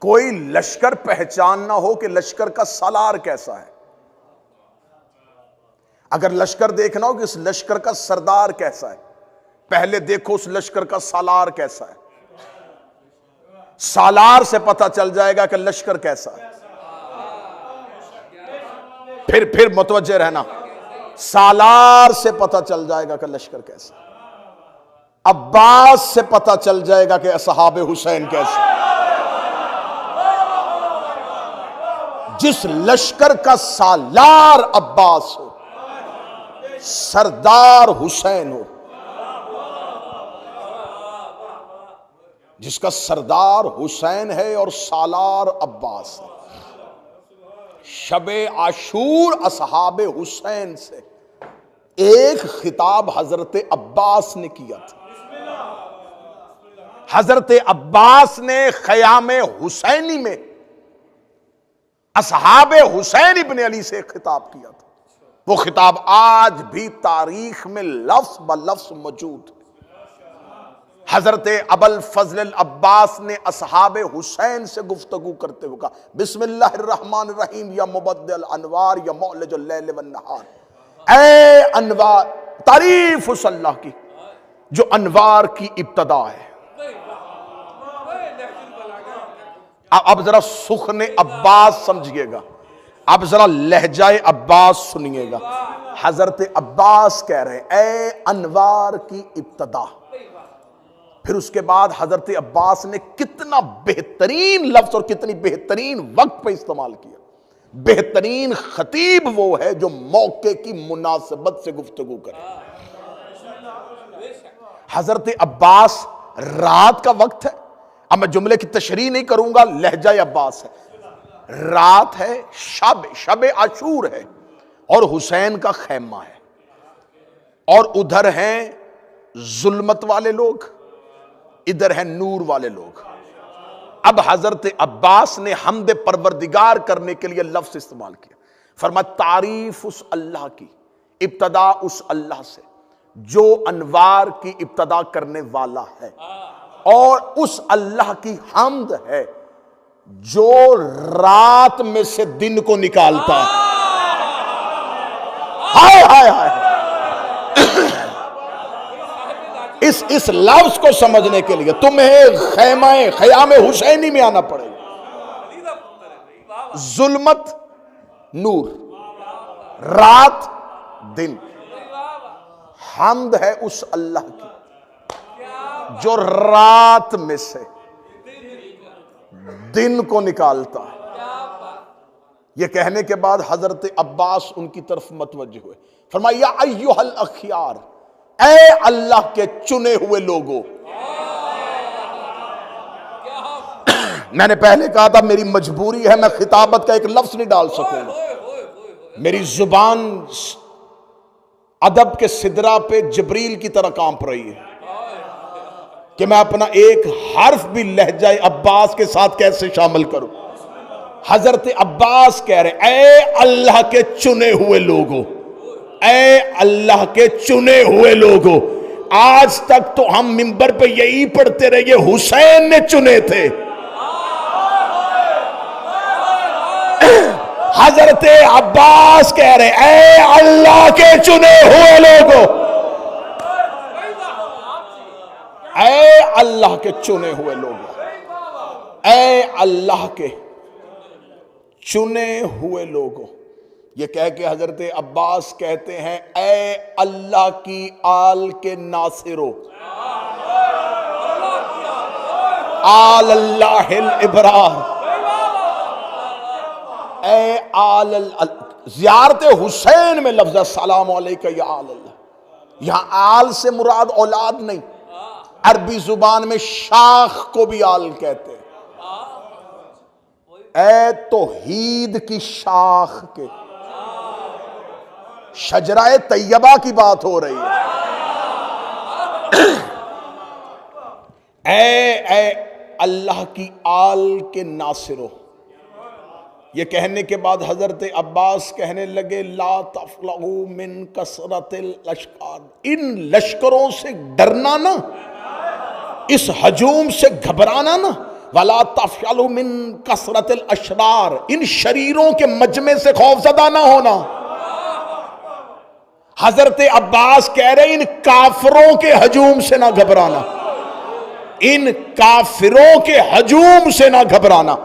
कोई लश्कर पहचान ना हो कि लश्कर का सालार कैसा है। अगर लश्कर देखना हो कि इस लश्कर का सरदार कैसा है, पहले देखो उस लश्कर का सालार कैसा है। सालार से पता चल जाएगा कि लश्कर कैसा है। फिर मुतवज्जे रहना, सालार से पता चल जाएगा कि लश्कर कैसा है। अब्बास से पता चल जाएगा कि असहाबे हुसैन कैसे। जिस लश्कर का सालार अब्बास हो, सरदार हुसैन हो, जिसका सरदार हुसैन है और सालार अब्बास है। शबे आशूर असहाबे हुसैन से एक खिताब हजरत अब्बास ने किया था। हजरत अब्बास ने ख़याम हुसैनी में असहाबे हुसैन इब्न अली से खिताब किया था। वो खिताब आज भी तारीख में लफ्ज ब लफ्ज मौजूद है। हजरत अबुल फजल अब्बास ने असहाबे हुसैन से गुफ्तगू करते हुए कहा, बिस्मिल्लाहिर्रहमानिर्रहीम या मुबद्दिल अनवार या मौलजुल लैल वन नहार। ऐ अनवार, तारीफ उस अल्लाह की जो अनवार की इब्तदा है। अब जरा सुखने अब्बास समझिएगा, अब जरा लहजाए अब्बास सुनिएगा। हजरत अब्बास कह रहे हैं ऐ अनवार की इब्तदा। फिर उसके बाद हजरत अब्बास ने कितना बेहतरीन लफ्ज और कितनी बेहतरीन वक्त पे इस्तेमाल किया। बेहतरीन खतीब वो है जो मौके की मुनासिबत से गुफ्तगू करे। हजरत अब्बास, रात का वक्त है। अब मैं जुमले की तशरीह नहीं करूंगा, लहजा अब्बास है। रात है, शब आशूर है और हुसैन का खैमा है, और उधर हैं जुल्मत वाले लोग, इधर हैं नूर वाले लोग। अब हजरत अब्बास ने हमद परवरदिगार करने के लिए लफ्ज इस्तेमाल किया। फरमाया तारीफ उस अल्लाह की, इब्तदा उस अल्लाह से जो अनवार की इब्तदा करने वाला है, और उस अल्लाह की हम्द है जो रात में से दिन को निकालता है। हाय हाय हाय। इस लफ्ज को समझने के लिए तुम्हें ख़याम हुसैनी में आना पड़ेगा। जुल्मत नूर, रात दिन। हम्द है उस अल्लाह की जो रात में से दिन को निकालता है। यह कहने के बाद हजरत अब्बास उनकी तरफ मतवज्जे हुए। फरमाया अय्युहल अखियार, ऐ अल्लाह के चुने हुए लोगों। मैंने पहले कहा था मेरी मजबूरी है, मैं खिताबत का एक लफ्ज नहीं डाल सकूंगा। मेरी जुबान अदब के सिदरा पे जबरील की तरह कांप रही है कि मैं अपना एक हर्फ भी लहजा अब्बास के साथ कैसे शामिल करूं। हजरत अब्बास कह रहे ऐ अल्लाह के चुने हुए लोगों, ऐ अल्लाह के चुने हुए लोगों। आज तक तो हम मिंबर पे यही पढ़ते रहे, हुसैन ने चुने थे। हजरत अब्बास कह रहे ऐ अल्लाह के चुने हुए लोगों, ऐ अल्लाह के चुने हुए लोगों, ऐ अल्लाह के चुने हुए लोगों। ये कह के हजरत अब्बास कहते हैं ऐ अल्लाह की आल के नासिरो, आल अल्लाहिल इब्रार, ऐ आल ज़ियारत हुसैन में लफ्ज़ सलाम अलैका या आल अल्लाह। यहां आल से मुराद औलाद नहीं, अरबी जुबान में शाख को भी आल कहते हैं। ऐ तौहीद की शाख के, शजराए तैयबा की बात हो रही है। ऐ अल्लाह की आल के नासिरो। ये कहने के बाद हजरत अब्बास कहने लगे ला तफलहू मिन कसरतिल लश्कर, इन लश्करों से डरना ना, इस हजूम से घबराना ना, वला तफशलु मिन कसरतिल अशरार, इन शरीरों के मजमे से खौफजदा ना होना। हजरत अब्बास कह रहे इन काफिरों के हजूम से ना घबराना, इन काफिरों के हजूम से ना घबराना,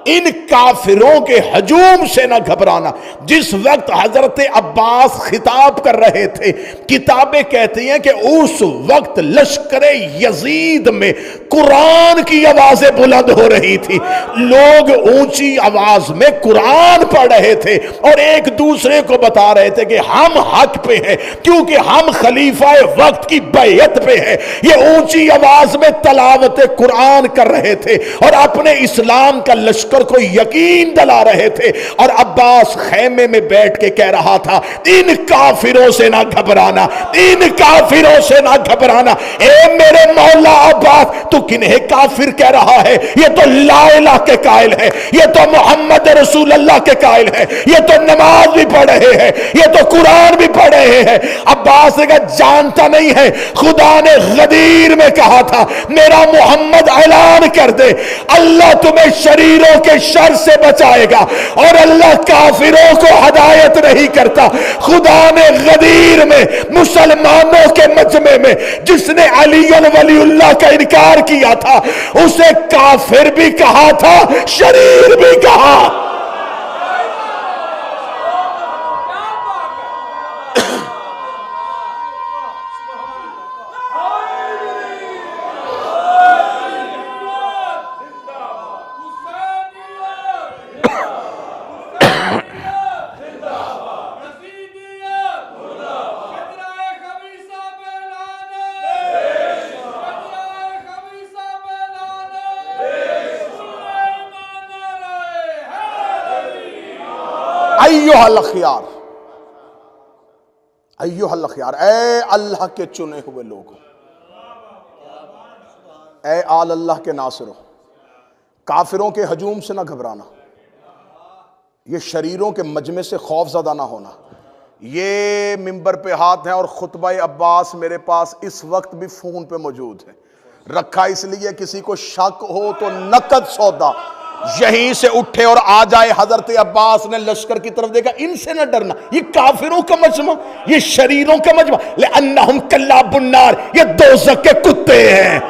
इन काफिरों के हजूम से ना घबराना। जिस वक्त हजरत अब्बास खिताब कर रहे थे, किताबें कहती हैं कि उस वक्त लश्कर यजीद में कुरान की आवाजें बुलंद हो रही थी, लोग ऊंची आवाज में कुरान पढ़ रहे थे और एक दूसरे को बता रहे थे कि हम हक पे हैं क्योंकि हम खलीफा वक्त की बैयत पे हैं। ये ऊंची आवाज में तलावत कुरान कर रहे थे और अपने इस्लाम का लश्कर को यकीन दिला रहे थे। और अब्बास खेमे में बैठ के कह रहा था इन काफिरों से ना घबराना, इन काफिरों से ना घबराना। ए मेरे मौला अब्बास, तू किन्हें काफिर कह रहा है? ये तो ला इलाहा के कायल है, ये तो मोहम्मद रसूल अल्लाह के कायल है, ये तो नमाज भी पढ़ रहे हैं, ये तो कुरान भी पढ़ रहे हैं। अब्बास ने कहा जानता नहीं है, खुदा ने गदीर में कहा था मेरा मोहम्मद ऐलान कर दे अल्लाह तुम्हें शरीरों के शर से बचाएगा और अल्लाह काफिरों को हदायत नहीं करता। खुदा ने गदीर में मुसलमानों के मजमे में जिसने अली वलीउल्लाह का इनकार किया था उसे काफिर भी कहा था, शरीर भी कहा। अय्युहल-खियार, अय्युहल-खियार, ऐ अल्लाह के चुने हुए लोगों, ऐ आल अल्लाह के नासिरों, काफिरों के हजूम से ना घबराना, ये शरीरों के मजमे से खौफजदा ना होना। ये मिंबर पे हाथ है और खुतबा अब्बास मेरे पास इस वक्त भी फोन पे मौजूद है, रखा इसलिए किसी को शक हो तो नकद सौदा यहीं से उठे और आ जाए। हजरत अब्बास ने लश्कर की तरफ देखा, इनसे न डरना, ये काफिरों का मजमा, ये शरीरों का मजमा, लिअन्नहुम कल्लाबुन्नार, ये दोज़ख के कुत्ते हैं।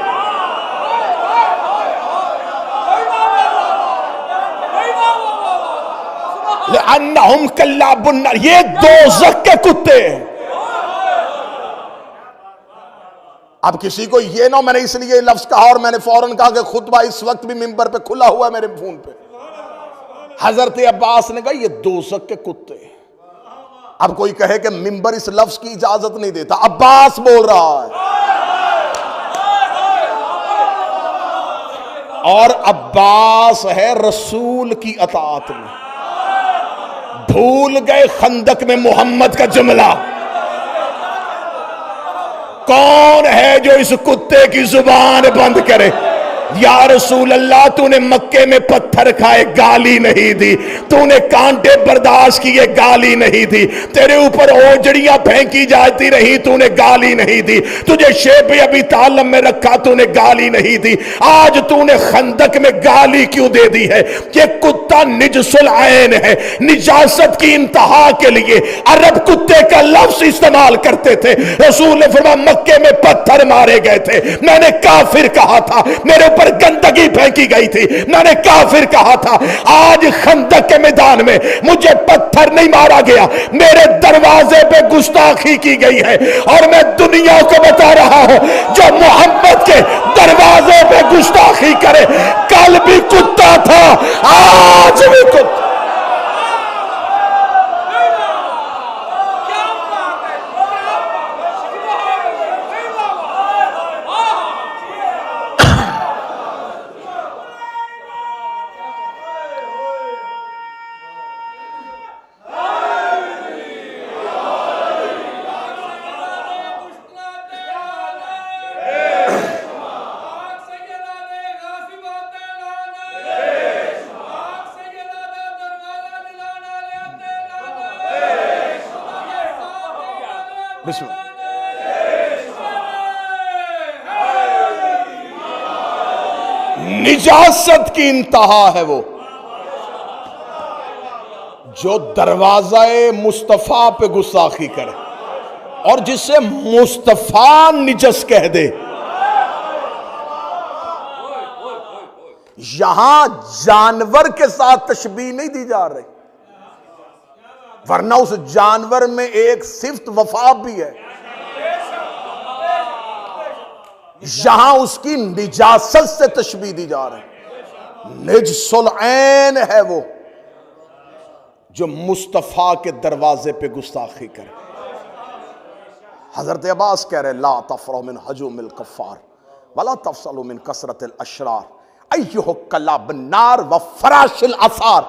लिअन्नहुम कल्लाबुन्नार, ये दोज़ख के कुत्ते हैं। अब किसी को ये ना, मैंने इसलिए लफ्ज कहा और मैंने फौरन कहा कि खुतबा इस वक्त भी मिंबर पे खुला हुआ है मेरे फोन पे। हजरत अब्बास ने कहा ये दोज़ख के कुत्ते। अब कोई कहे कि मिंबर इस लफ्ज की इजाजत नहीं देता, अब्बास बोल रहा है और अब्बास है रसूल की अताअत में। भूल गए खंदक में मोहम्मद का जुमला, कौन है जो इस कुत्ते की जुबान बंद करे? या रसूल अल्लाह, तूने मक्के में पत्थर खाए गाली नहीं दी, तूने कांटे बर्दाश्त किए गाली नहीं दी, तेरे ऊपर ओजड़ियां फेंकी जाती रही तूने गाली नहीं दी, तुझे शेब अबी तालिब में रखा तूने गाली नहीं दी, आज तूने खंदक में गाली क्यों दे दी है? ये कुत्ता निजसुल ऐन है, निजासत की इंतहा के लिए अरब कुत्ते का लफ्ज इस्तेमाल करते थे। रसूल ने फरमाया मक्के में पत्थर मारे गए थे, मैंने काफिर कहा था, मेरे पर गंदगी फेंकी गई थी, मैंने काफिर कहा था। आज खंदक के मैदान में मुझे पत्थर नहीं मारा गया, मेरे दरवाजे पे गुस्ताखी की गई है और मैं दुनिया को बता रहा हूं जो मोहम्मद के दरवाजे पे गुस्ताखी करे, कल भी कुत्ता था आज भी कुत्ता। निजासत की इंतहा है वो जो दरवाज़े मुस्तफ़ा पे गुस्ताखी करे और जिसे मुस्तफ़ा निजस कह दे। यहां जानवर के साथ तशबीह नहीं दी जा रही, वरना उस जानवर में एक सिफ्त वफा भी है। यहां उसकी निजासत से तशबीह दी जा रही। निजसुल ऐन है वो जो मुस्तफ़ा के दरवाजे पे गुस्ताखी करे। हजरत अब्बास कह रहे ला तफरो मिन हजुमिल कफ़ार वला तफसलु मिन कसरतिल अशरार अय्युहु कला बिन्नार व फराशिल असार।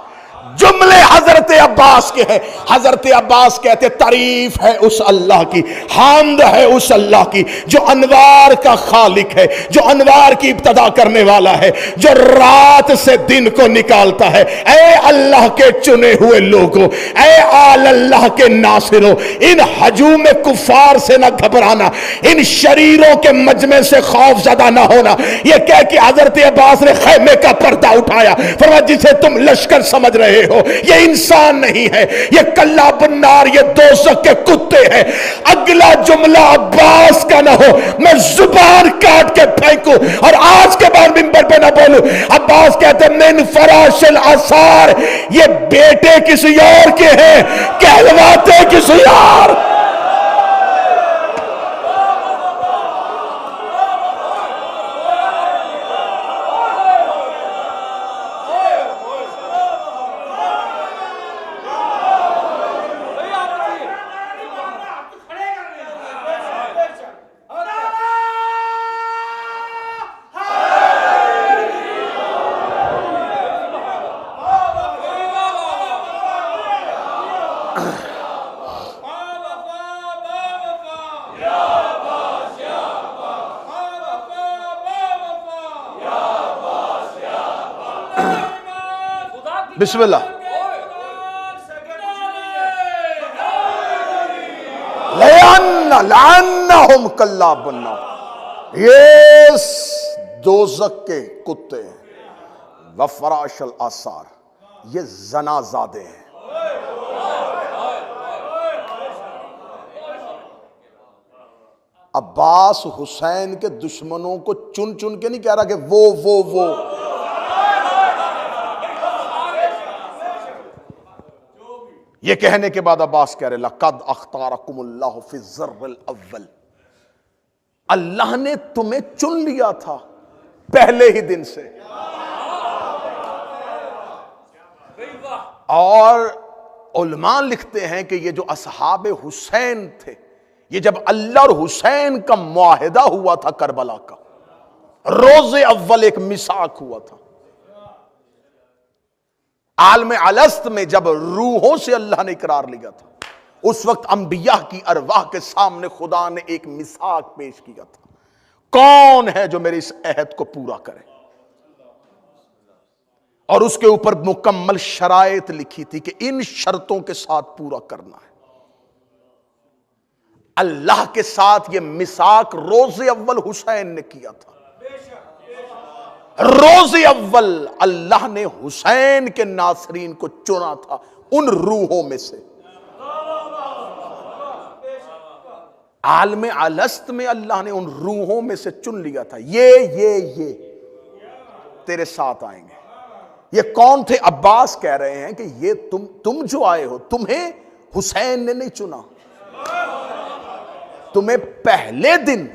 जुमले हजरत अब्बास के हैं। हजरत अब्बास कहते तारीफ है उस अल्लाह की, हामद है उस अल्लाह की जो अनवार का खालिक है, जो अनवार की इब्तदा करने वाला है, जो रात से दिन को निकालता है। ऐ अल्लाह के चुने हुए लोगों, ऐ आल अल्लाह के नासिरों, इन हजूम कुफार से ना घबराना, इन शरीरों के मजमे से खौफ ज़दा ना होना। यह कह के हजरत अब्बास ने खैमे का पर्दा उठाया, फरमाया जिसे तुम लश्कर समझ रहे हो ये इंसान नहीं है, ये कल्ला बन्नार, ये दोज़ख के कुत्ते हैं। अगला जुमला अब्बास का ना हो, मैं जुबान काट के फेंकूं और आज के बाद मिंबर पे ना बोलूं। अब्बास कहते मिन फराशिल असार, ये बेटे किसी और के हैं, कहलवाते किसी और। बिस्मिल्लाह। लअन्नहुम कल्ला बन्ना, ये दोज़ख के कुत्ते हैं। व फराशल आसार, ये ज़नाज़ादे हैं। अब्बास हुसैन के दुश्मनों को चुन चुन के नहीं कह रहा कि वो ये कहने के बाद अब्बास कह रहे लक़द अख्तारकुमुल्लाहु फी ज़र्रिल अव्वल, अल्लाह ने तुम्हें चुन लिया था पहले ही दिन से। और उलमा लिखते हैं कि ये जो असहाब हुसैन थे, ये जब अल्लाह और हुसैन का मुआहिदा हुआ था करबला का, रोज़े अव्वल एक मिसाक हुआ था। आलम अलस्त में जब रूहों से अल्लाह ने इकरार लिया था, उस वक्त अंबिया की अरवाह के सामने खुदा ने एक मिसाक पेश किया था, कौन है जो मेरे इस अहद को पूरा करे। और उसके ऊपर मुकम्मल शराइत लिखी थी कि इन शर्तों के साथ पूरा करना है। अल्लाह के साथ यह मिसाक रोज़े अव्वल हुसैन ने किया था। रोज़े अव्वल अल्लाह ने हुसैन के नासरीन को चुना था उन रूहों में से। आलम अलस्त में अल्लाह ने उन रूहों में से चुन लिया था, ये तेरे साथ आएंगे। ये कौन थे? अब्बास कह रहे हैं कि ये तुम जो आए हो, तुम्हें हुसैन ने नहीं चुना, तुम्हें पहले दिन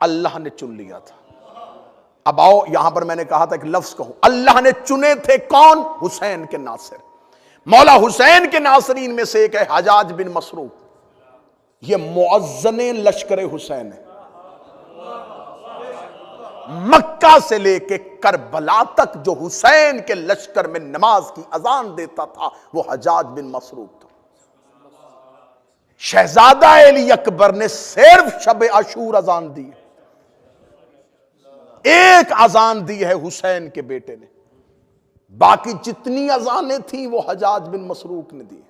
अल्लाह ने चुन लिया था। अब आओ, यहां पर मैंने कहा था कि लफ्ज कहूं, अल्लाह ने चुने थे कौन? हुसैन के नासिर। मौला हुसैन के नासरीन में से एक है हजाज बिन मसरूक, ये मुअज्जने लश्कर हुसैन है। मक्का से लेके करबला तक जो हुसैन के लश्कर में नमाज की अजान देता था वो हजाज बिन मसरूक था। शहजादा अली अकबर ने सिर्फ शब आशूर अजान दी, एक अजान दी है हुसैन के बेटे ने, बाकी जितनी अजानें थी वो हजाज बिन मसरूक ने दी।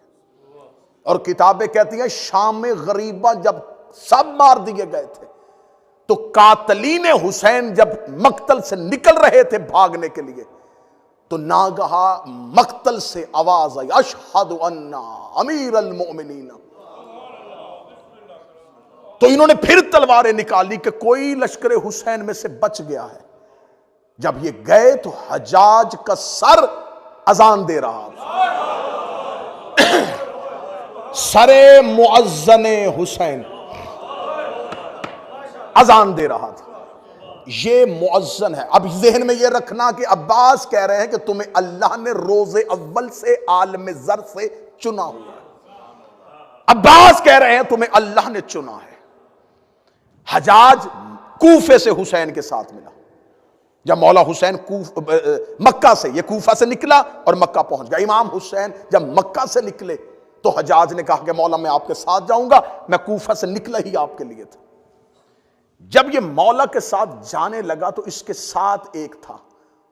और किताबें कहती हैं शाम में गरीबा जब सब मार दिए गए थे तो कातलीन हुसैन जब मक्तल से निकल रहे थे भागने के लिए, तो नागहा मक्तल से आवाज आई, अशहदु अन्ना अमीरुल मोमिनीन। तो इन्होंने फिर तलवारें निकाली कि कोई लश्कर हुसैन में से बच गया है। जब ये गए तो हजाज का सर अजान दे रहा था, सरे मुअज्जने हुसैन अजान दे रहा था। ये मुअज्जन है। अब जहन में ये रखना कि अब्बास कह रहे हैं कि तुम्हें अल्लाह ने रोजे अव्वल से आलम ज़र से चुना हुआ है। अब्बास कह रहे हैं तुम्हें अल्लाह ने चुना है। हजाज कूफे से हुसैन के साथ मिला। जब मौला हुसैन मक्का से, ये कूफा से निकला और मक्का पहुंच गया। इमाम हुसैन जब मक्का से निकले तो हजाज ने कहा कि मौला मैं आपके साथ जाऊंगा, मैं कूफा से निकला ही आपके लिए था। जब ये मौला के साथ जाने लगा तो इसके साथ एक था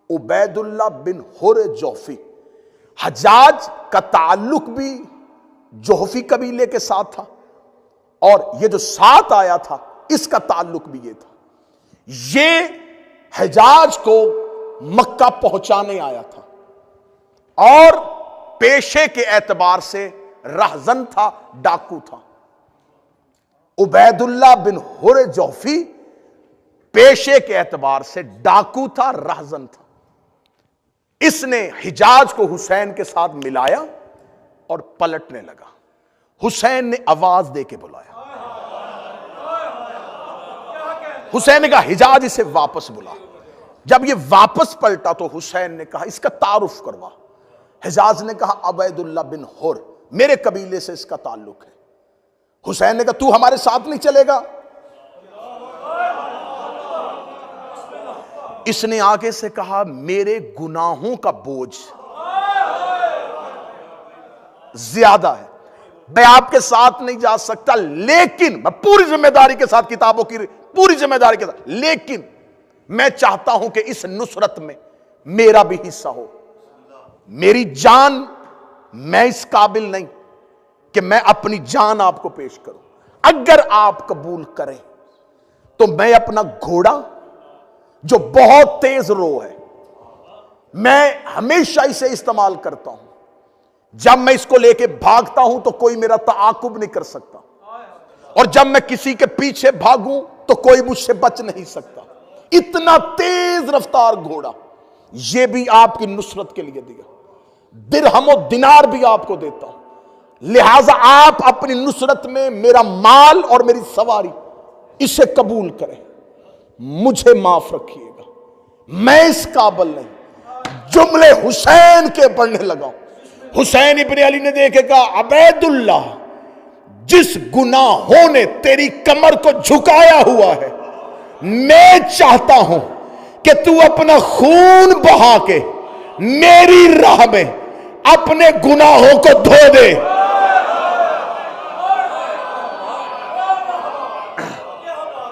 उबैदुल्लाह बिन हुर जोफी। हजाज का ताल्लुक भी जोहफी कबीले के साथ था और ये जो साथ आया था इसका ताल्लुक भी ये था। ये हजाज को मक्का पहुंचाने आया था और पेशे के एतबार से रहजन था, डाकू था। उबैदुल्लाह बिन हुर जोफी पेशे के एतबार से डाकू था, रहजन था। इसने हिजाज को हुसैन के साथ मिलाया और पलटने लगा। हुसैन ने आवाज दे के बुलाया। हुसैन ने कहा हिजाज इसे वापस बुला। जब ये वापस पलटा तो हुसैन ने कहा इसका तारुफ करवा। हिजाज ने कहा उबैदुल्लाह बिन हुर, मेरे कबीले से इसका ताल्लुक है। हुसैन ने कहा तू हमारे साथ नहीं चलेगा। इसने आगे से कहा मेरे गुनाहों का बोझ ज्यादा है, मैं आपके साथ नहीं जा सकता, लेकिन मैं पूरी जिम्मेदारी के साथ, किताबों की पूरी जिम्मेदारी के साथ, लेकिन मैं चाहता हूं कि इस नुसरत में मेरा भी हिस्सा हो। मेरी जान, मैं इस काबिल नहीं कि मैं अपनी जान आपको पेश करूं। अगर आप कबूल करें तो मैं अपना घोड़ा जो बहुत तेज रो है, मैं हमेशा इसे इस्तेमाल करता हूं। जब मैं इसको लेके भागता हूं तो कोई मेरा ताकुब नहीं कर सकता, और जब मैं किसी के पीछे भागूं तो कोई मुझसे बच नहीं सकता। इतना तेज रफ्तार घोड़ा, यह भी आपकी नुसरत के लिए दिया। दिरहम और दिनार भी आपको देता हूं, लिहाजा आप अपनी नुसरत में मेरा माल और मेरी सवारी इसे कबूल करें। मुझे माफ रखिएगा, मैं इस काबिल नहीं। जुमले हुसैन के पढ़ने लगा। हुसैन इब्ने अली ने देखे कहा अबैदुल्लाह, जिस गुनाहों ने तेरी कमर को झुकाया हुआ है, मैं चाहता हूं कि तू अपना खून बहा के मेरी राह में अपने गुनाहों को धो दे।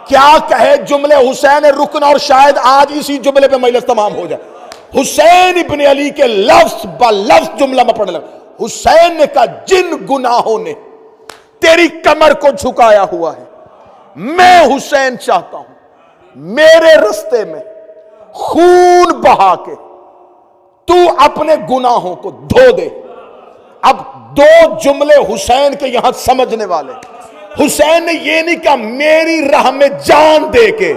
क्या कहे जुमले हुसैन रुकना, और शायद आज इसी जुमले पे मजलिस तमाम हो जाए। हुसैन इब्ने अली के लफ्ज ब लफ्ज जुमला में पढ़ने लगा। हुसैन ने कहा जिन गुनाहों ने तेरी कमर को झुकाया हुआ है, मैं हुसैन चाहता हूं मेरे रास्ते में खून बहा के तू अपने गुनाहों को धो दे। अब दो जुमले हुसैन के यहां समझने वाले। हुसैन ने यह नहीं कहा मेरी राह में जान दे के,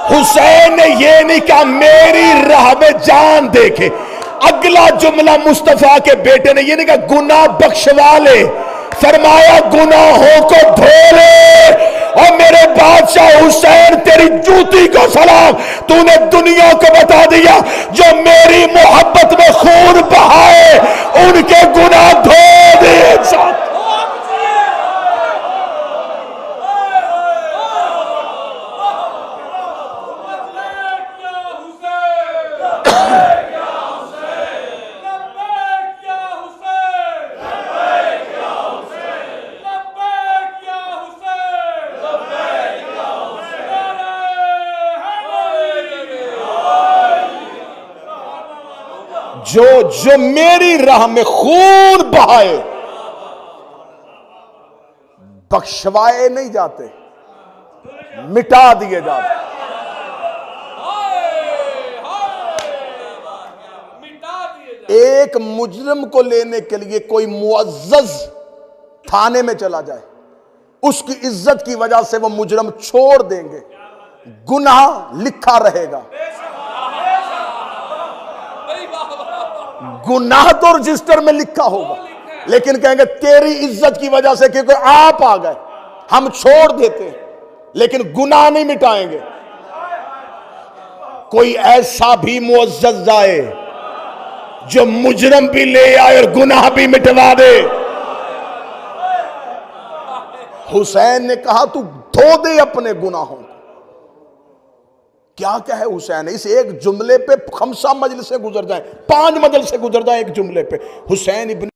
हुसैन ने यह नहीं कहा मेरी राह में जान दे के। अगला जुमला मुस्तफा के बेटे ने यह नहीं कहा गुनाह बख्शवा ले, फरमाया गुनाहों को धो ले। और मेरे बादशाह हुसैन तेरी जूती को सलाम, तूने दुनिया को बता दिया जो मेरी मोहब्बत में खून बहाए उनके गुनाह धो दे। जो मेरी राह में खून बहाए, बख्शवाए नहीं जाते, मिटा दिए जाते। एक मुजरिम को लेने के लिए कोई मुअज्जज थाने में चला जाए, उसकी इज्जत की वजह से वो मुजरिम छोड़ देंगे, गुनाह लिखा रहेगा। गुनाह तो रजिस्टर में लिखा होगा, लेकिन कहेंगे तेरी इज्जत की वजह से, क्योंकि आप आ गए हम छोड़ देते हैं, लेकिन गुनाह नहीं मिटाएंगे। कोई ऐसा भी मुअज्जज आए जो मुजरम भी ले आए और गुनाह भी मिटवा दे। हुसैन ने कहा तू धो दे अपने गुनाहों को। क्या क्या है हुसैन, इस एक जुमले पे खमसा मजलिसें गुजर जाए, 5 मजलिसें गुजर जाए एक जुमले पे। हुसैन इब्न